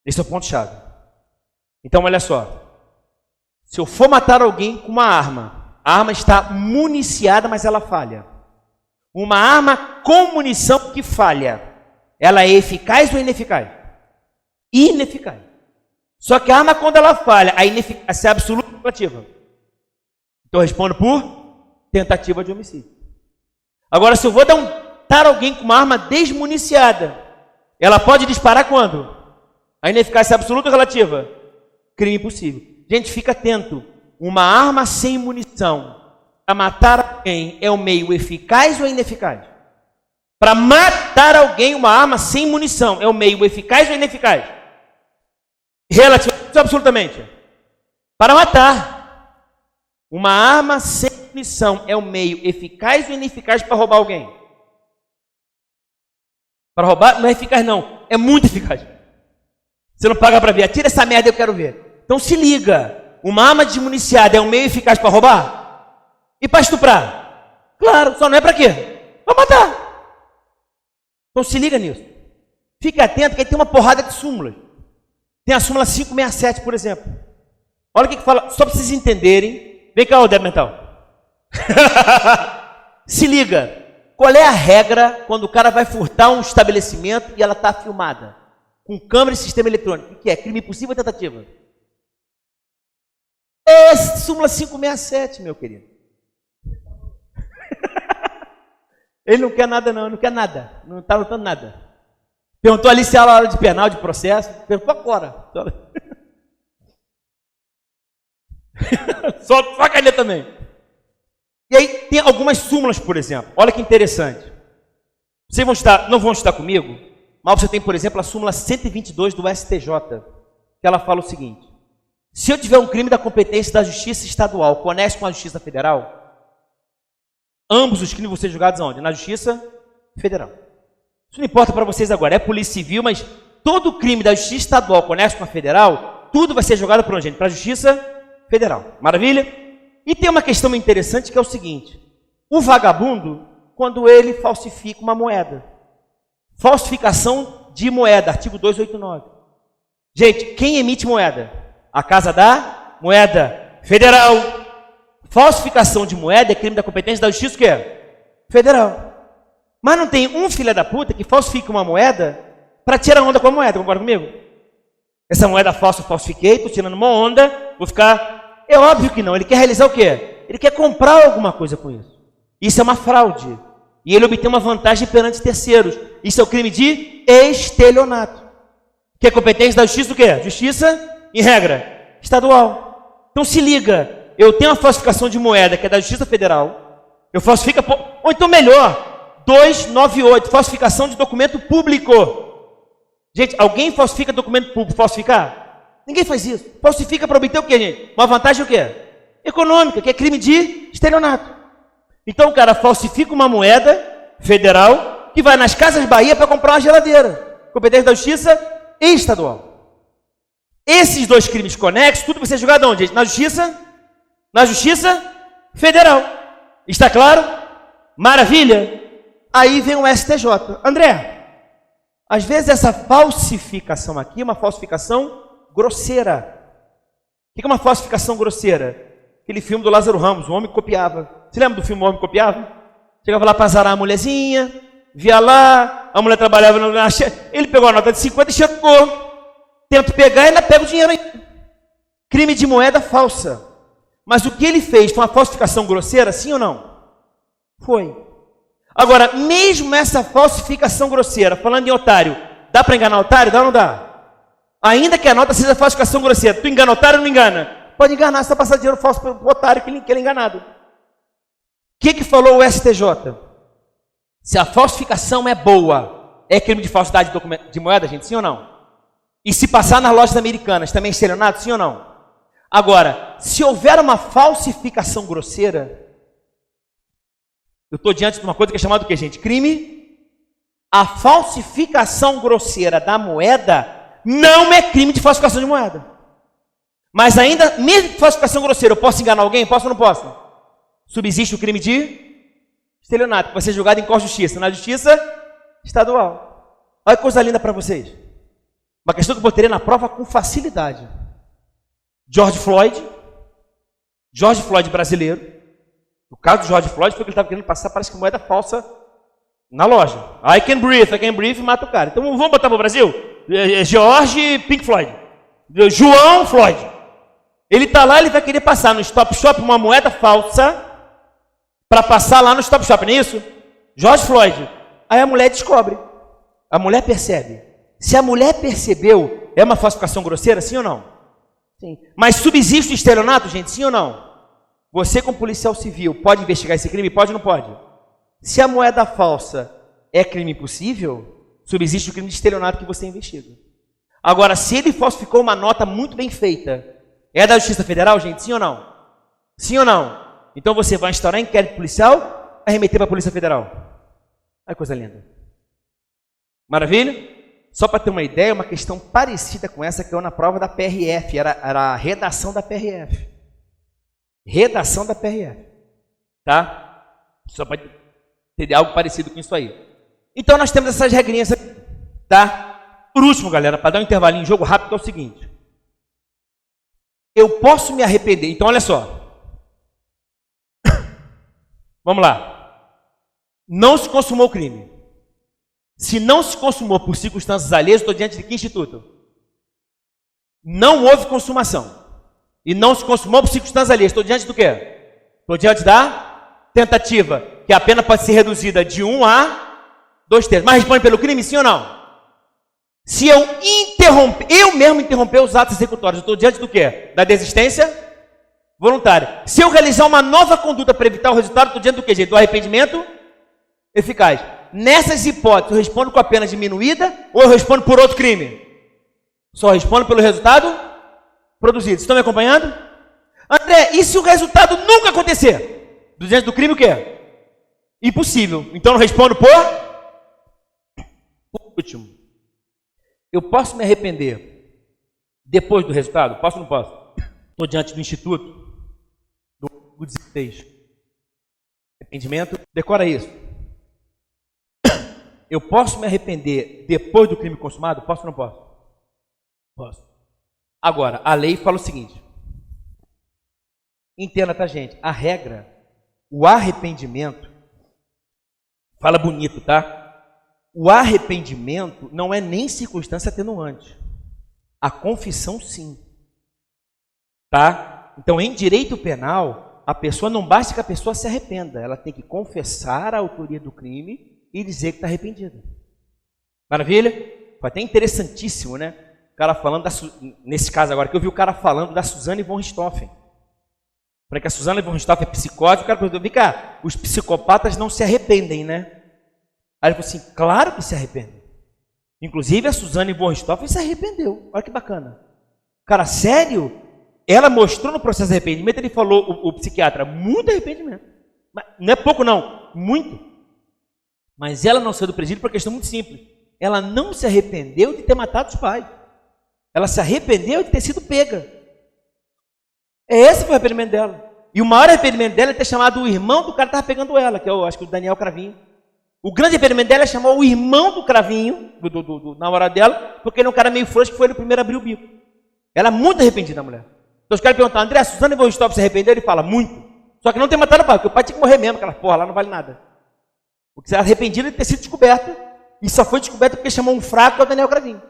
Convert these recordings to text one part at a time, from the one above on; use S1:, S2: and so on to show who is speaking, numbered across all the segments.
S1: Esse é o ponto-chave. Então, olha só. Se eu for matar alguém com uma arma, a arma está municiada, mas ela falha. Uma arma com munição que falha, ela é eficaz ou ineficaz? Ineficaz. Só que a arma, quando ela falha, a ineficácia é absoluta ou relativa? Então eu respondo por tentativa de homicídio. Agora, se eu vou matar alguém com uma arma desmuniciada, ela pode disparar quando? A ineficácia é absoluta ou relativa? Crime impossível. Gente, fica atento. Uma arma sem munição para matar alguém é um meio eficaz ou ineficaz? Para matar alguém, uma arma sem munição é um meio eficaz ou ineficaz? Relativamente, absolutamente. Para matar. Uma arma sem munição é um meio eficaz ou ineficaz para roubar alguém? Para roubar não é eficaz não, é muito eficaz. Você não paga para ver, tira essa merda, eu quero ver. Então se liga, uma arma desmuniciada é um meio eficaz para roubar? E para estuprar? Claro, só não é para quê? Para matar. Então se liga nisso. Fique atento que aí tem uma porrada de súmulas. Tem a súmula 567, por exemplo. Olha o que fala, só para vocês entenderem. Vem cá, ô débil mental. Se liga, qual é a regra quando o cara vai furtar um estabelecimento e ela está filmada? Com câmera e sistema eletrônico. O que é? Crime impossível ou tentativa? É súmula 567, meu querido. Ele não quer nada não, não quer nada. Não está lutando nada. Perguntou ali se era hora de penal, de processo. Perguntou agora. Só a caneta também. E aí tem algumas súmulas, por exemplo. Olha que interessante. Vocês não vão estudar comigo, mas você tem, por exemplo, a súmula 122 do STJ, que ela fala o seguinte: se eu tiver um crime da competência da Justiça Estadual, conexo com a Justiça Federal, ambos os crimes vão ser julgados aonde? Na Justiça Federal. Isso não importa para vocês agora, é Polícia Civil, mas todo crime da Justiça Estadual conexo com a Federal, tudo vai ser julgado por onde, gente? Para a Justiça Federal. Maravilha? E tem uma questão interessante que é o seguinte: o vagabundo, quando ele falsifica uma moeda, falsificação de moeda, artigo 289. Gente, quem emite moeda? A Casa da Moeda Federal. Falsificação de moeda é crime da competência da Justiça o quê? Federal. Mas não tem um filho da puta que falsifica uma moeda para tirar onda com a moeda, concorda comigo? Essa moeda falsa eu falsifiquei, estou tirando uma onda, vou ficar... É óbvio que não, ele quer realizar o quê? Ele quer comprar alguma coisa com isso. Isso é uma fraude. E ele obtém uma vantagem perante terceiros. Isso é o crime de estelionato. Que é competência da Justiça o quê? Justiça, em regra, estadual. Então se liga, eu tenho uma falsificação de moeda que é da Justiça Federal, eu falsifico, ou então melhor, 298, falsificação de documento público. Gente, alguém falsifica documento público? Falsificar? Ninguém faz isso. Falsifica para obter o quê, gente? Uma vantagem o quê? Econômica, que é crime de estelionato. Então o cara falsifica uma moeda federal que vai nas Casas Bahia para comprar uma geladeira. Competência da Justiça estadual. Esses dois crimes conexos, tudo vai ser julgado onde, gente? Na Justiça Federal. Está claro? Maravilha? Aí vem o STJ. André, às vezes essa falsificação aqui é uma falsificação grosseira. O que é uma falsificação grosseira? Aquele filme do Lázaro Ramos, o homem copiava. Você lembra do filme O Homem Copiava? Chegava lá para azarar a mulherzinha, via lá, a mulher trabalhava na... Ele pegou a nota de 50 e checou. Tenta pegar e ainda pega o dinheiro aí. Crime de moeda falsa. Mas o que ele fez foi uma falsificação grosseira, sim ou não? Foi. Agora, mesmo essa falsificação grosseira, falando em otário, dá para enganar otário? Dá ou não dá? Ainda que a nota seja falsificação grosseira, tu engana otário ou não engana? Pode enganar, só passar dinheiro falso para o otário que ele é enganado. O que falou o STJ? Se a falsificação é boa, é crime de falsidade de moeda, gente, sim ou não? E se passar nas lojas americanas, também é estelionato, sim ou não? Agora, se houver uma falsificação grosseira, eu estou diante de uma coisa que é chamada o quê, gente? Crime. A falsificação grosseira da moeda não é crime de falsificação de moeda. Mas ainda, mesmo que falsificação grosseira, eu posso enganar alguém? Posso ou não posso? subsiste o crime de estelionato, que vai ser julgado em qual justiça? Na justiça estadual. Olha que coisa linda para vocês. Uma questão que eu botaria na prova com facilidade. George Floyd brasileiro. O caso do George Floyd foi que ele estava querendo passar, parece que moeda falsa na loja. I can breathe, mata o cara. Então vamos botar para o Brasil? George Pink Floyd. João Floyd. Ele está lá, ele vai querer passar no Stop Shop uma moeda falsa para passar lá no Stop Shop, não é isso? George Floyd. Aí a mulher descobre. A mulher percebe. Se a mulher percebeu, é uma falsificação grosseira, sim ou não? Sim. Mas subsiste o estelionato, gente, sim ou não? Você, como policial civil, pode investigar esse crime? Pode ou não pode? Se a moeda falsa é crime possível, subsiste o crime de estelionato que você investiga. Agora, se ele falsificou uma nota muito bem feita, é da Justiça Federal, gente? Sim ou não? Sim ou não? Então você vai instaurar inquérito policial e remeter para a Polícia Federal. Olha que coisa linda. Maravilha? Só para ter uma ideia, uma questão parecida com essa que eu na prova da PRF, era a redação da PRF. Redação da PRF. Tá? Só para ter algo parecido com isso aí. Então nós temos essas regrinhas aqui. Tá? Por último, galera, para dar um intervalinho em jogo rápido, é o seguinte. Eu posso me arrepender. Então, olha só. Vamos lá. Não se consumou o crime. Se não se consumou por circunstâncias alheias, estou diante de que instituto? Não houve consumação. E não se consumou por circunstâncias alheias. Estou diante do quê? Estou diante da tentativa, que a pena pode ser reduzida de 1 a 2 terços. Mas responde pelo crime, sim ou não? Se eu mesmo interromper os atos executórios, eu estou diante do quê? Da desistência voluntária. Se eu realizar uma nova conduta para evitar o resultado, estou diante do quê, gente? Do arrependimento eficaz. Nessas hipóteses, eu respondo com a pena diminuída ou eu respondo por outro crime? Só respondo pelo resultado produzido. Estão me acompanhando? André, e se o resultado nunca acontecer? Diante do crime o quê? Impossível. Então eu respondo por último. Eu posso me arrepender depois do resultado? Posso ou não posso? Estou diante do instituto do 16. Arrependimento, decora isso. Eu posso me arrepender depois do crime consumado? Posso ou não posso? Posso. Agora, a lei fala o seguinte. Entenda, tá, gente? A regra, o arrependimento, fala bonito, tá? O arrependimento não é nem circunstância atenuante. A confissão, sim. Tá? Então, em direito penal, a pessoa não basta que a pessoa se arrependa. Ela tem que confessar a autoria do crime e dizer que está arrependida. Maravilha? Foi até interessantíssimo, né? O cara falando, nesse caso agora, que eu vi o cara falando da Suzane von Richthofen. Para que a Suzane von Richthofen é psicótica, o cara perguntou, vem cá, os psicopatas não se arrependem, né? Aí ele falou assim, claro que se arrependem. Inclusive a Suzane von Richthofen se arrependeu. Olha que bacana. Cara, sério? Ela mostrou no processo de arrependimento, ele falou, o psiquiatra, muito arrependimento. Mas não é pouco não, muito. Mas ela não saiu do presídio por uma questão muito simples. Ela não se arrependeu de ter matado os pais. Ela se arrependeu de ter sido pega. Esse foi o arrependimento dela. E o maior arrependimento dela é ter chamado o irmão do cara que estava pegando ela, que é acho que o Daniel Cravinho. O grande arrependimento dela é chamar o irmão do Cravinho, do namorado dela, porque ele é um cara meio frouxo que foi ele primeiro a abrir o bico. Ela é muito arrependida, a mulher. Então os caras perguntam, André, a Suzane von Richthofen se arrependeu? Ele fala, muito. Só que não tem matado o pai, porque o pai tinha que morrer mesmo, aquela porra lá não vale nada. Porque ela é arrependida de ter sido descoberta, e só foi descoberta porque chamou um fraco, que é o Daniel Cravinho.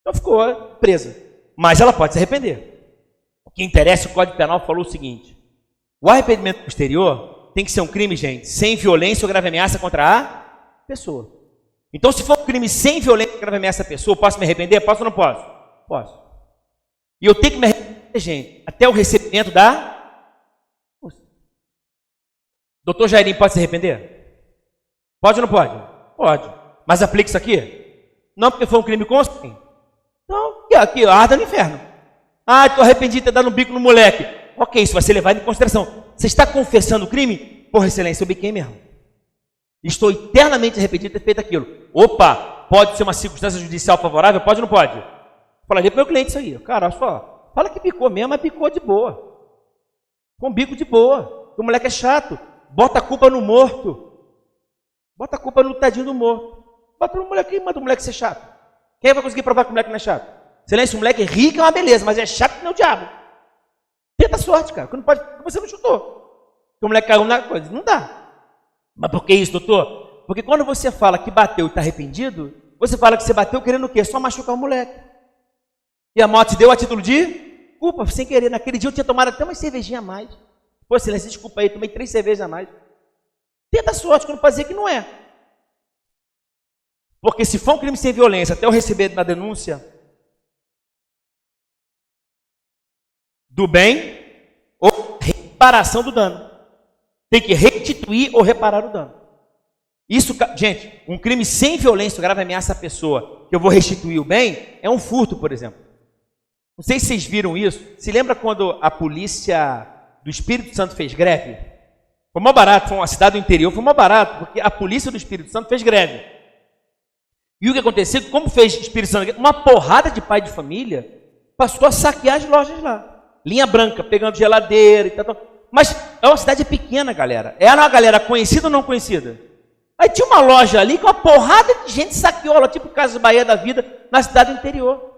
S1: Então ficou presa. Mas ela pode se arrepender. O que interessa, o Código Penal falou o seguinte, o arrependimento posterior tem que ser um crime, gente, sem violência ou grave ameaça contra a pessoa. Então, se for um crime sem violência ou grave ameaça à pessoa, posso me arrepender? Posso ou não posso? Posso. E eu tenho que me arrepender, gente, até o recebimento da... Doutor Jairinho pode se arrepender? Pode ou não pode? Pode. Mas aplica isso aqui? Não, porque foi um crime consciente. Então, aqui, arda no inferno. Ah, estou arrependido de ter dado um bico no moleque. Ok, isso vai ser levado em consideração. Você está confessando o crime? Por excelência, eu biquei mesmo. Estou eternamente arrependido de ter feito aquilo. Opa, pode ser uma circunstância judicial favorável? Pode ou não pode? Falaria para o meu cliente isso aí. Cara, olha só, fala que bicou mesmo, mas bicou de boa. Com um bico de boa. O moleque é chato. Bota a culpa no morto. Bota a culpa no tadinho do morto. Bota no moleque e manda o moleque ser chato. Quem vai conseguir provar que o moleque não é chato? Silêncio, o moleque é rico, é uma beleza, mas é chato que nem o diabo. Tenta a sorte, cara. Quando pode, você não chutou. Porque o moleque caiu na coisa. Não dá. Mas por que isso, doutor? Porque quando você fala que bateu e está arrependido, você fala que você bateu querendo o quê? Só machucar o moleque. E a morte deu a título de culpa, sem querer. Naquele dia eu tinha tomado até uma cervejinha a mais. Pô, Silêncio, desculpa aí, tomei 3 cervejas a mais. Tenta a sorte, quando pode dizer que não é. Porque se for um crime sem violência, até eu receber na denúncia do bem ou reparação do dano. Tem que restituir ou reparar o dano. Isso, gente, um crime sem violência, grave ameaça à pessoa, que eu vou restituir o bem, é um furto, por exemplo. Não sei se vocês viram isso. Se lembra quando a polícia do Espírito Santo fez greve? Foi mó barato, foi uma cidade do interior, foi mó barato, porque a polícia do Espírito Santo fez greve. E o que aconteceu? Como fez o Espírito Santo? Uma porrada de pai de família passou a saquear as lojas lá. Linha branca, pegando geladeira e tal. Mas é uma cidade pequena, galera. Era uma galera conhecida ou não conhecida? Aí tinha uma loja ali que uma porrada de gente saqueou ela, tipo Casas Bahia da vida, na cidade do interior.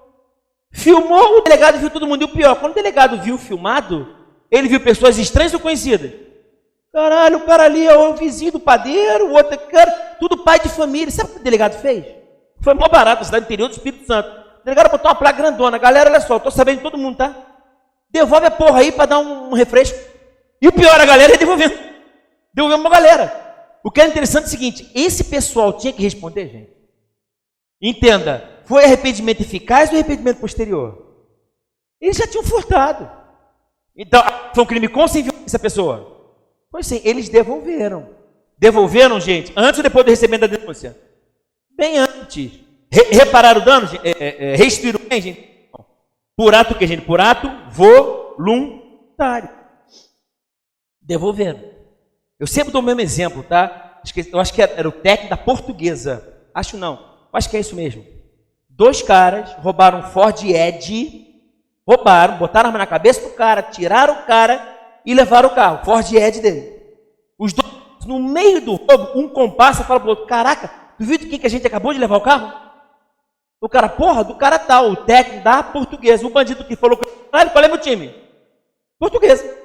S1: Filmou, o delegado viu todo mundo. E o pior, quando o delegado viu o filmado, ele viu pessoas estranhas ou conhecidas. Caralho, o cara ali é o vizinho do padeiro, o outro cara, tudo pai de família. Sabe o que o delegado fez? Foi mó barato, na cidade do interior do Espírito Santo. O delegado botou uma placa grandona. Galera, olha só, eu tô sabendo de todo mundo, tá? Devolve a porra aí para dar um refresco. E o pior, a galera ia devolvendo. Devolvendo uma galera. O que é interessante é o seguinte, esse pessoal tinha que responder, gente. Entenda, foi arrependimento eficaz ou arrependimento posterior? Eles já tinham furtado. Então, foi um crime com sem violência a pessoa? Pois sim, eles devolveram. Devolveram, gente, antes ou depois do recebimento da denúncia? Bem antes. Repararam o dano? Restituíram o bem, gente? Por ato o que, gente? Por ato voluntário. Devolveram. Eu sempre dou o mesmo exemplo, tá? Eu acho que era o técnico da Portuguesa. Acho não. Eu acho que é isso mesmo. 2 caras roubaram um Ford Edge. Roubaram, botaram a arma na cabeça do cara, tiraram o cara e levaram o carro. Ford Edge dele. Os dois, no meio do roubo, um compassa e fala pro outro, caraca, tu viu de quem que a gente acabou de levar o carro? O cara, porra, do cara tal, o técnico da Portuguesa. O bandido que falou, qual é meu time? Portuguesa.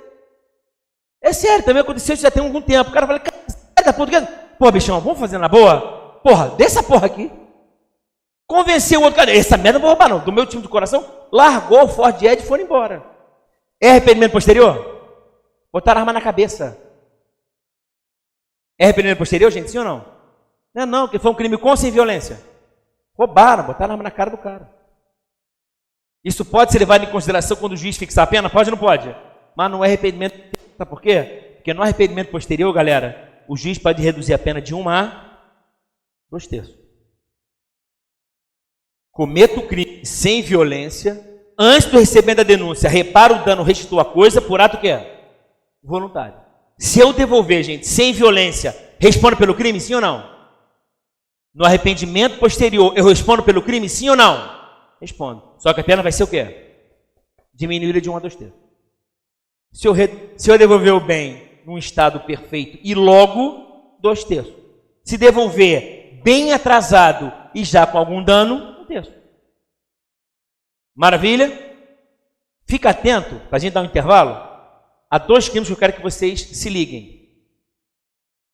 S1: É sério, também aconteceu isso já tem algum tempo. O cara fala, cara, é da Portuguesa? Pô, bichão, vamos fazer na boa? Porra, dessa porra aqui. Convenceu o outro cara, essa merda não vou roubar não, do meu time do coração, largou o Ford Edge e foi embora. É arrependimento posterior? Botaram a arma na cabeça. É arrependimento posterior, gente, sim ou não? Não é não, que foi um crime com ou sem violência. Roubaram, botaram a arma na cara do cara. Isso pode ser levado em consideração quando o juiz fixar a pena? Pode ou não pode? Mas não é arrependimento. Sabe por quê? Porque no arrependimento posterior, galera, o juiz pode reduzir a pena de 1 a 2/3. Cometa o crime sem violência, antes do recebimento da denúncia, repara o dano, restitua a coisa, por ato que é? Voluntário. Se eu devolver, gente, sem violência, respondo pelo crime, sim ou não? No arrependimento posterior, eu respondo pelo crime, sim ou não? Respondo. Só que a pena vai ser o quê? Diminuída de 1 a 2/3. Se eu devolver o bem num estado perfeito e logo, 2/3. Se devolver bem atrasado e já com algum dano, 1/3. Maravilha? Fica atento, para a gente dar um intervalo, a 2 crimes que eu quero que vocês se liguem.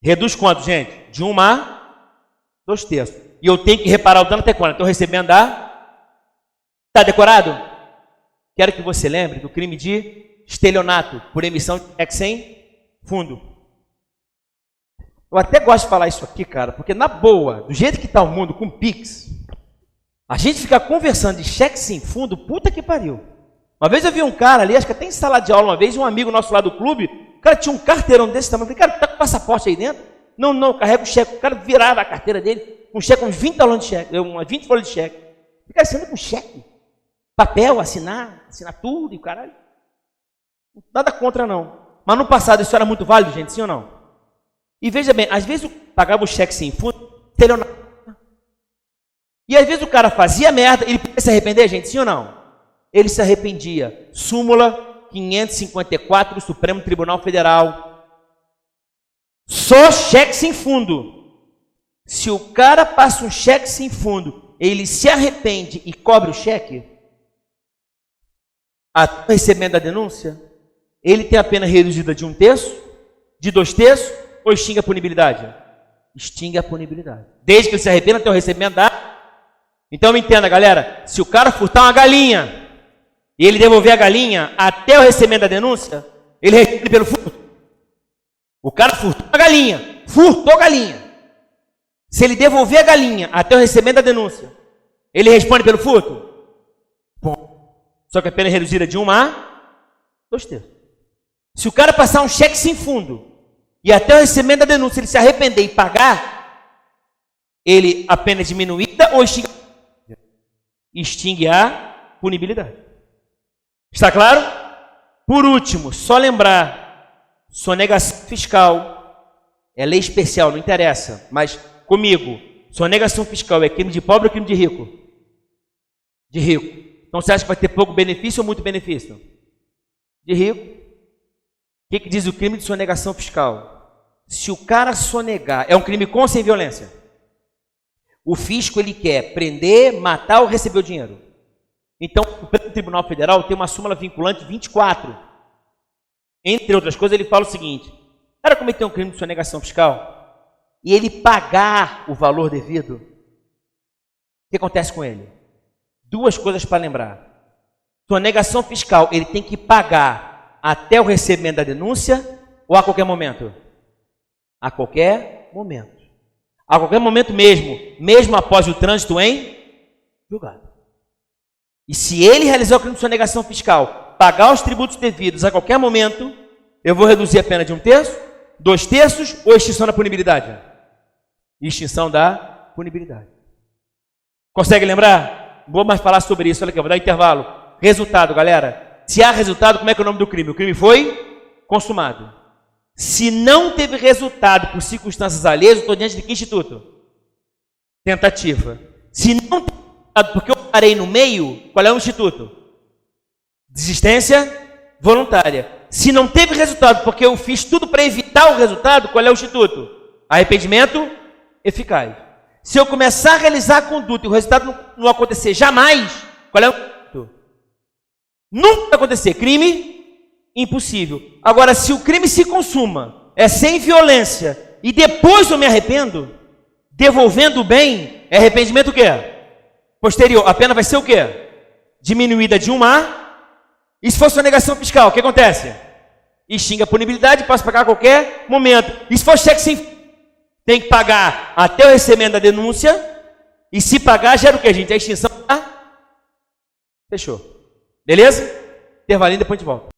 S1: Reduz quanto, gente? De 1 a 2/3. E eu tenho que reparar o dano até quando? Estou recebendo a... Está decorado? Quero que você lembre do crime de estelionato por emissão de cheque sem fundo. Eu até gosto de falar isso aqui, cara, porque na boa, do jeito que está o mundo com Pix, a gente fica conversando de cheque sem fundo, puta que pariu. Uma vez eu vi um cara ali, acho que até em sala de aula uma vez, um amigo nosso lá do clube, o cara tinha um carteirão desse tamanho. Eu falei, cara, tá com passaporte aí dentro? Não, carrega o cheque. O cara virava a carteira dele, com cheque, uns 20 talões de cheque, umas 20 folhas de cheque. O cara, você anda com cheque? Papel, assinar tudo e o caralho. Nada contra, não. Mas no passado isso era muito válido, gente, sim ou não? E veja bem, às vezes eu pagava o cheque sem fundo, e às vezes o cara fazia merda, ele podia se arrepender, gente, sim ou não? Ele se arrependia. Súmula 554 do Supremo Tribunal Federal, Só cheque sem fundo. Se o cara passa um cheque sem fundo, ele se arrepende e cobre o cheque, até o recebimento da denúncia, ele tem a pena reduzida de 1/3, de 2/3, ou extingue a punibilidade? Extingue a punibilidade. Desde que ele se arrependa até o recebimento da... Então me entenda, galera, se o cara furtar uma galinha e ele devolver a galinha até o recebimento da denúncia, ele responde pelo furto. O cara furtou a galinha, Se ele devolver a galinha até o recebimento da denúncia, ele responde pelo furto? Bom, só que a pena é reduzida de 1 a 2/3. Se o cara passar um cheque sem fundo e até o recebimento da denúncia ele se arrepender e pagar, a pena é diminuída ou extingue a punibilidade. Está claro? Por último, só lembrar, sonegação fiscal é lei especial, não interessa, mas comigo, sonegação fiscal é crime de pobre ou crime de rico? De rico. Então você acha que vai ter pouco benefício ou muito benefício? De rico. O que diz o crime de sonegação fiscal? Se o cara sonegar, é um crime com ou sem violência? O fisco, ele quer prender, matar ou receber o dinheiro. Então, o Tribunal Federal tem uma súmula vinculante 24. Entre outras coisas, ele fala o seguinte: o cara cometeu um crime de sonegação fiscal e ele pagar o valor devido, o que acontece com ele? Duas coisas para lembrar. Sonegação fiscal, ele tem que pagar até o recebimento da denúncia ou a qualquer momento? A qualquer momento. A qualquer momento mesmo após o trânsito em julgado. E se ele realizar o crime de sonegação fiscal, pagar os tributos devidos a qualquer momento, eu vou reduzir a pena de 1/3, 2/3 ou extinção da punibilidade? Extinção da punibilidade. Consegue lembrar? Vou mais falar sobre isso, olha aqui, eu vou dar intervalo. Resultado, galera. Se há resultado, como é que é o nome do crime? O crime foi consumado. Se não teve resultado por circunstâncias alheias, eu estou diante de que instituto? Tentativa. Se não teve resultado porque eu parei no meio, qual é o instituto? Desistência voluntária. Se não teve resultado porque eu fiz tudo para evitar o resultado, qual é o instituto? Arrependimento eficaz. Se eu começar a realizar a conduta e o resultado não acontecer jamais, qual é o instituto? Nunca vai acontecer. Crime impossível. Agora, se o crime se consuma, é sem violência, e depois eu me arrependo, devolvendo o bem, é arrependimento o quê? Posterior. A pena vai ser o quê? Diminuída de 1 a... E se for sonegação fiscal, o que acontece? Extingue a punibilidade, posso pagar a qualquer momento. E se for cheque sem... Tem que pagar até o recebimento da denúncia, e se pagar, gera o quê, gente? A extinção... Fechou. Beleza? Intervalinho, depois a gente volta.